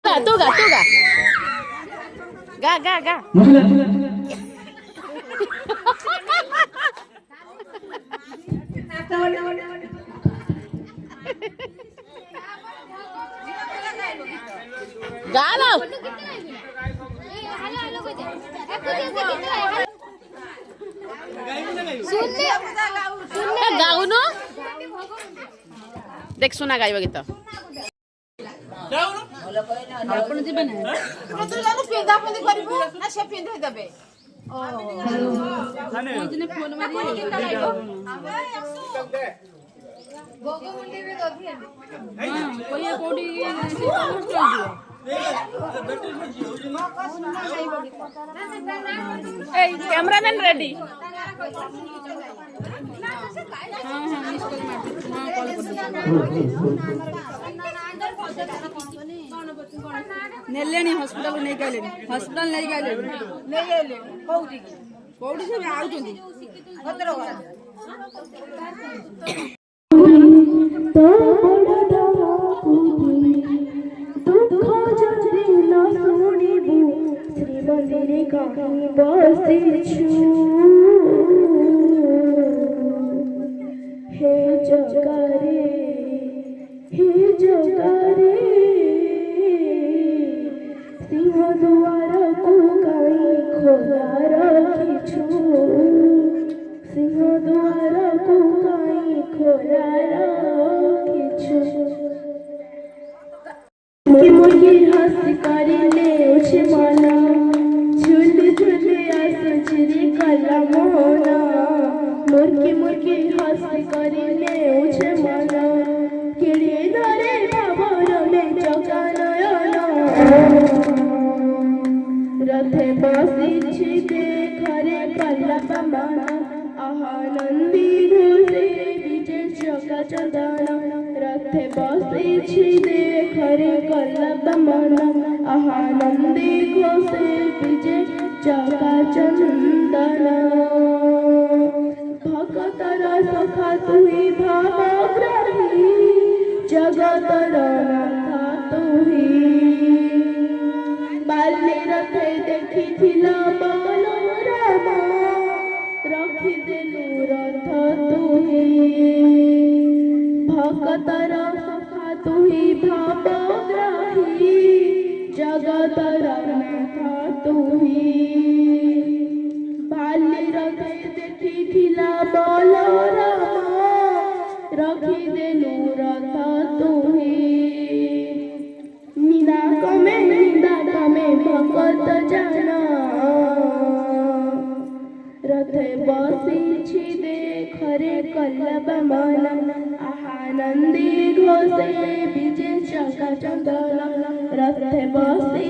तू गा गा गा गा गा लो गाऊ न देख सुना गाइब गीत कैमरामैन रेडी नेले हॉस्पिटल नहीं गले हॉस्पिटल नहीं गले कौटी सब आउचंदी हे जगारे सिंह दुआर को कई खोला रखिछु सिंह दुआर को कई खोला रखिछु मुर्गी हंस करिले उछे माना झुल झुल आसुचरी कला मोना मुर्गी हंस करिले उछे माना किड़े धरे बाबर में चका नयना रथे बसी देखरे कला माना आहा नंदी घुसे चका चंदन रथे बसी देखरे कल्लभ मन आनंदी घोषे विजय चका चंदन भगतर सखा तुही भावग्राही जगतर नाथ तुही बाल्य रथे देखिथिला बलरामा रखिदेलु रथ तुही भगतर सखा तुही भावग्राही जगतर नाथ तुही बाल्य रथे देखिथिला बलरामा रखिदेलु रथ तुही निदा कमे भगत जाना रथे बसी देखरे कल्लभ मन आनंदी घोषे विजय चका चंदन रथे बसी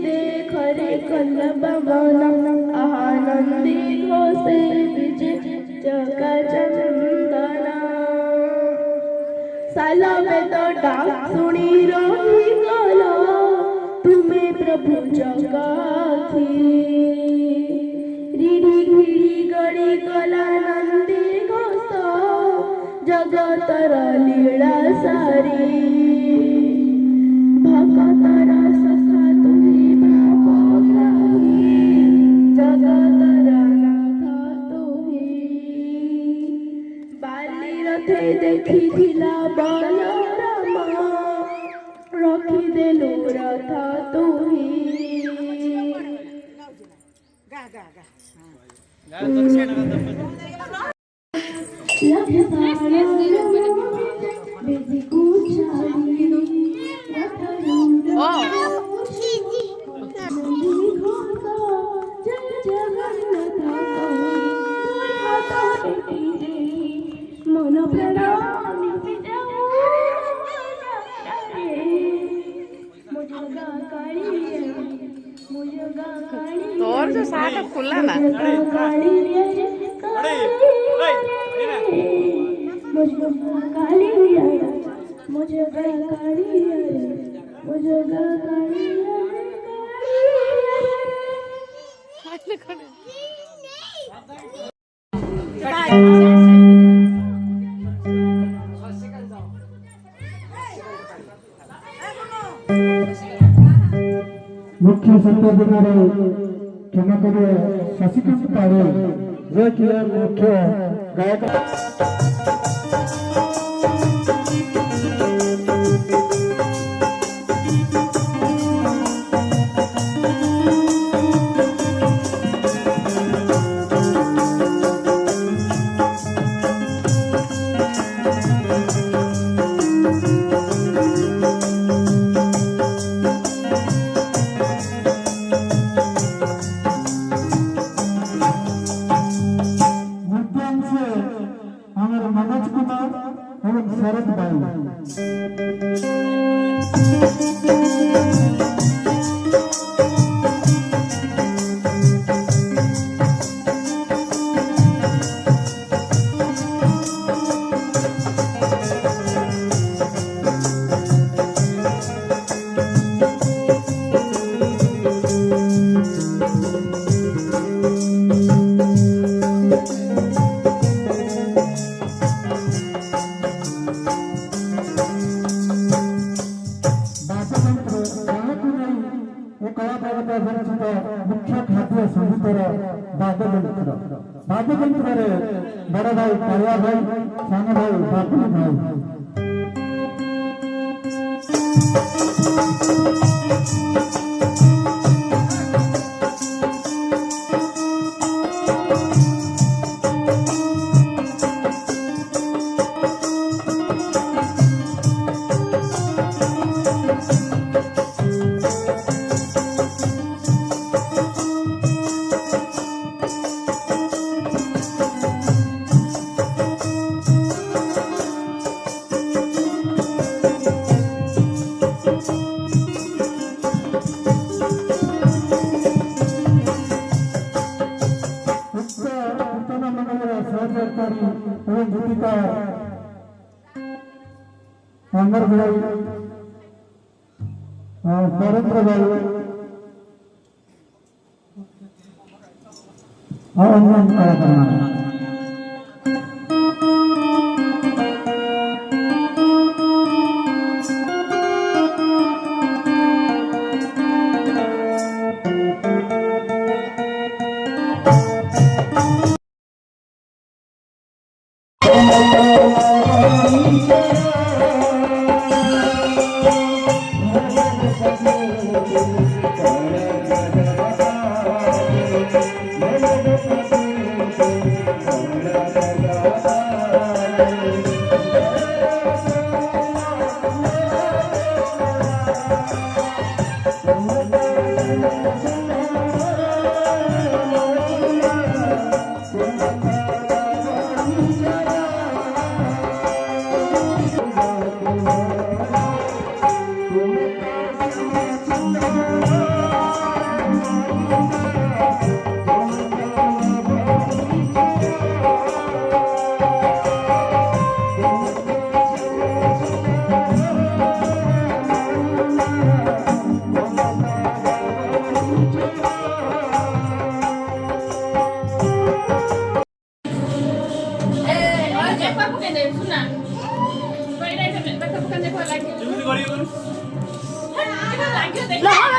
देखरे कल्लभ मन आनंदी घोषे विजय चका चंदन साला में तो डाक सुनी रही गला तुम्हें प्रभु जगाथी रीढ़ी घिड़ी गड़ी गला नंदी घोष जगतर लीला सारी भगतर सखा तुही भावग्राही जगतर नाथ तुही बाली रथे देखिथिला बलरामा रखिदेलु रथ तुही तोर जो साथ खुला ना मुझे मुख्य संपादनारे क्षमा करिए शशिकांत पाड़े जे कि मुख्य गायक मनोज कुमार एवं शरद भाई मुख्य खाद्य संगीतर वाद्ययंत्र बड़ भाई कालिया भाई सान भाई बाबुल भाई अमर भाई नरेंद्र भाई और अन्य कलाकार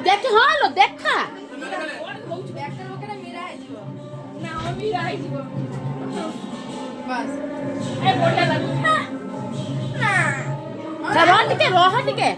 ଦେଖ ହଁ ଲୋ ଦେଖା ରହ ଟିକେ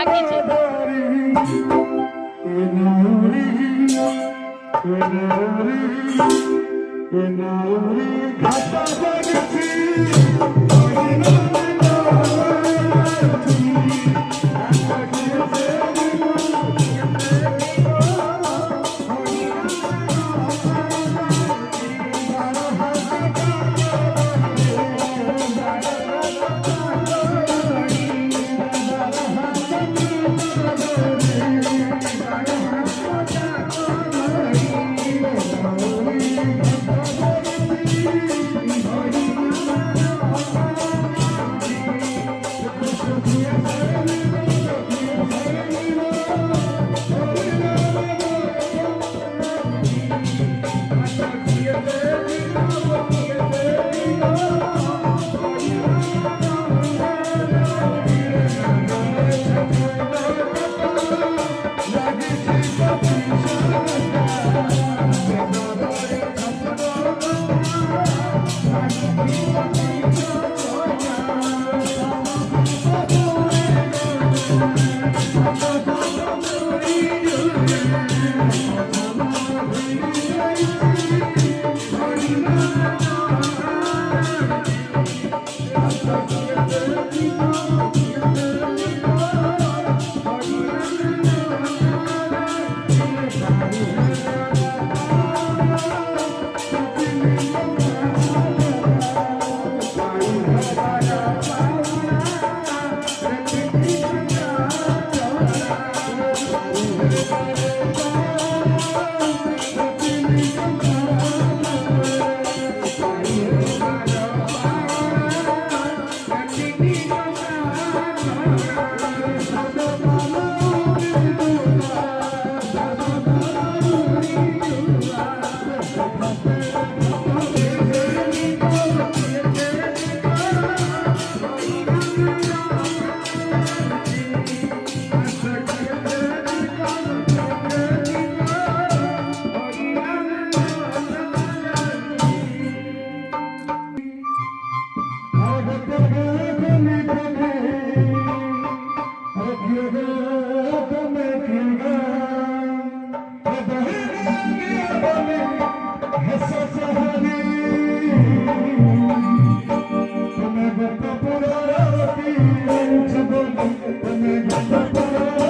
Thank you.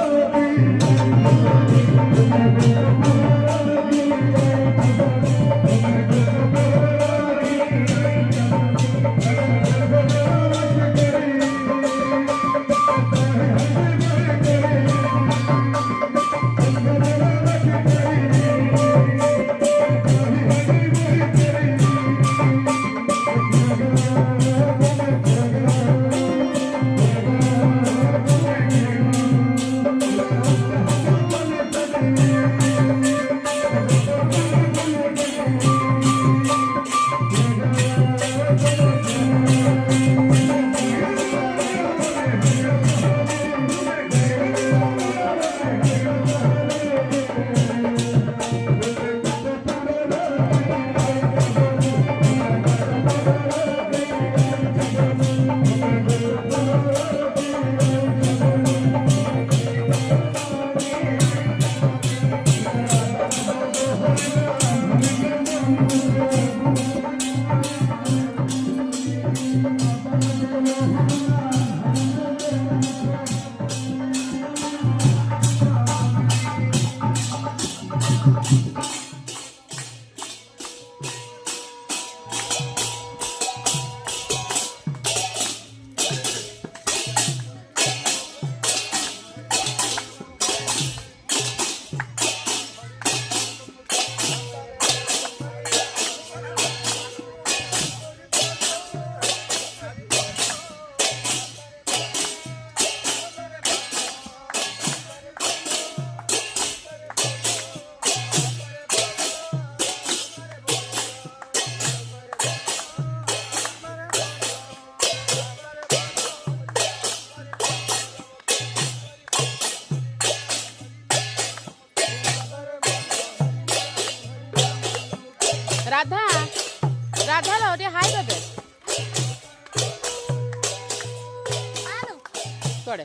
କୁଆଡ଼େ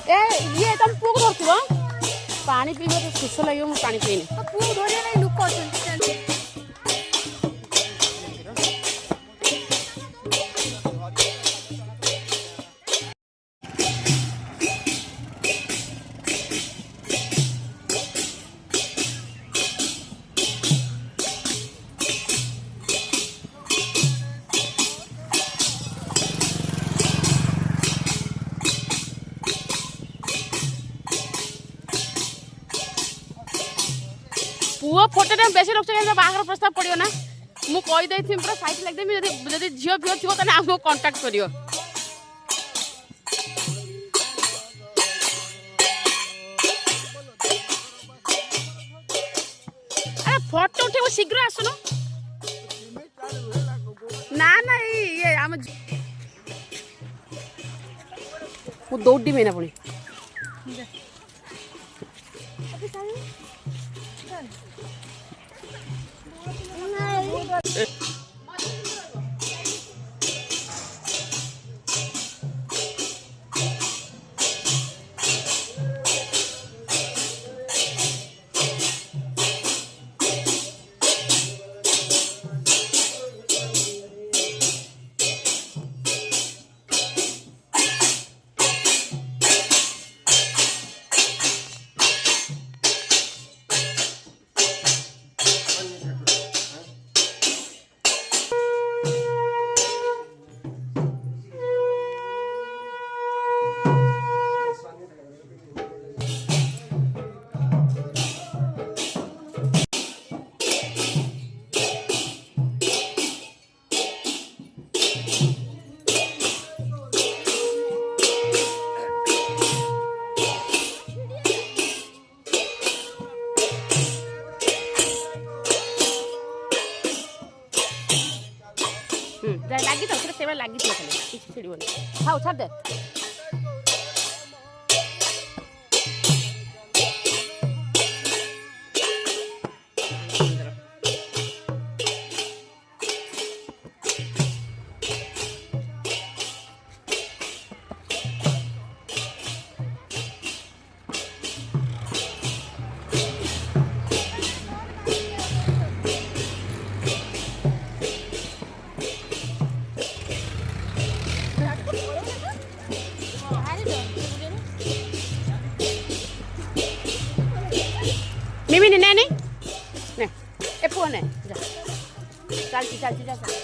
ଏ ଇଏ ତମ ପୁଅକୁ ଧରିଥିବ ପାଣି ପିଇବ ତ ଶୋଷ ଲାଗିବ ମୁଁ ପାଣି ପିଇନି ପୁଅ ଧରିବା ପାଇଁ ଲୋକ ଅଛନ୍ତି पुओ फोटो बेसी लोक बाहर प्रस्ताव पड़ो ना मुझे कहीदे पूरा साइड लगिदेमी जब झील फील थी आमको कंटाक्ट कर फोटो उठे शीघ्र आसुन ना ना ये आम दौड़ी ना पुणी लगी तो सेवा लगी खाली छिड़बन खाओ छाड़ दे मिमी ने नहीं ने ए पुआ ने जा चल चल चल चल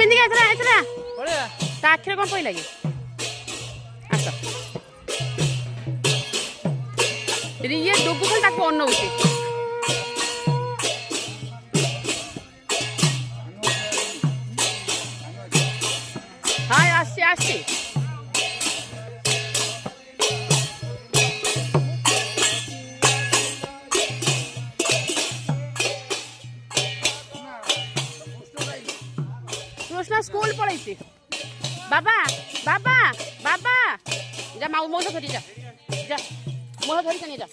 पिंधि आखिर कौन पड़ा कि आस ये डुगु खाली अनौची हाँ आसी आसी जोशना स्कूल पढ़ाई बाबा बाबा बाबा जा मौसा धरी जा जा मौसा धरी नहीं जा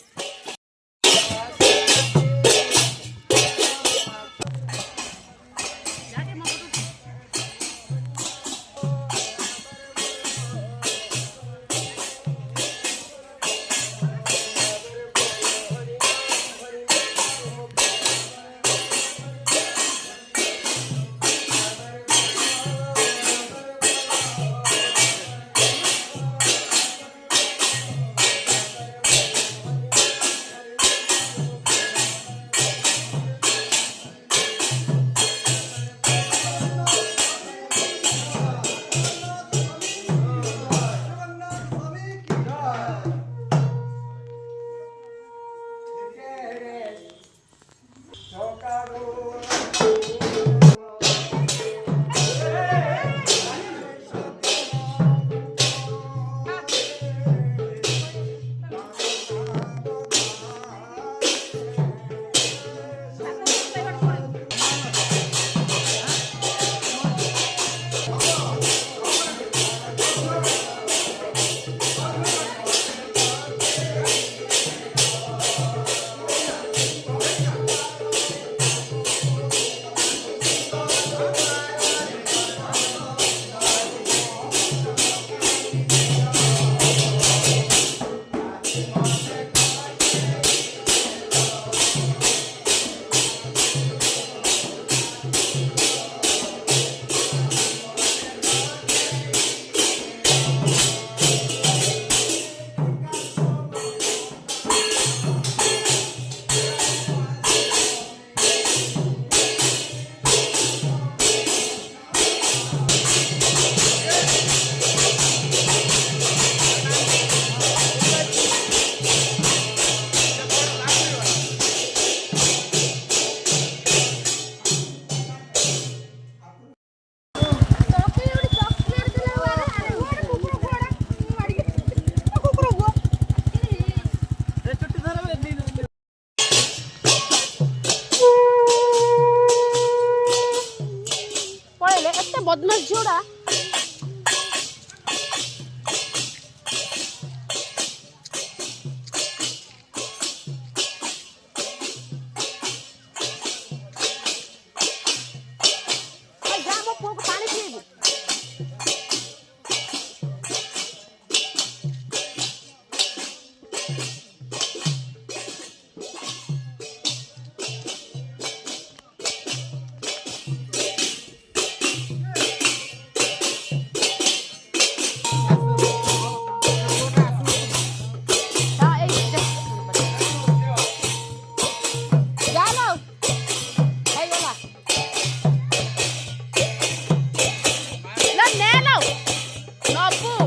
बदमाश झोड़ा Noppo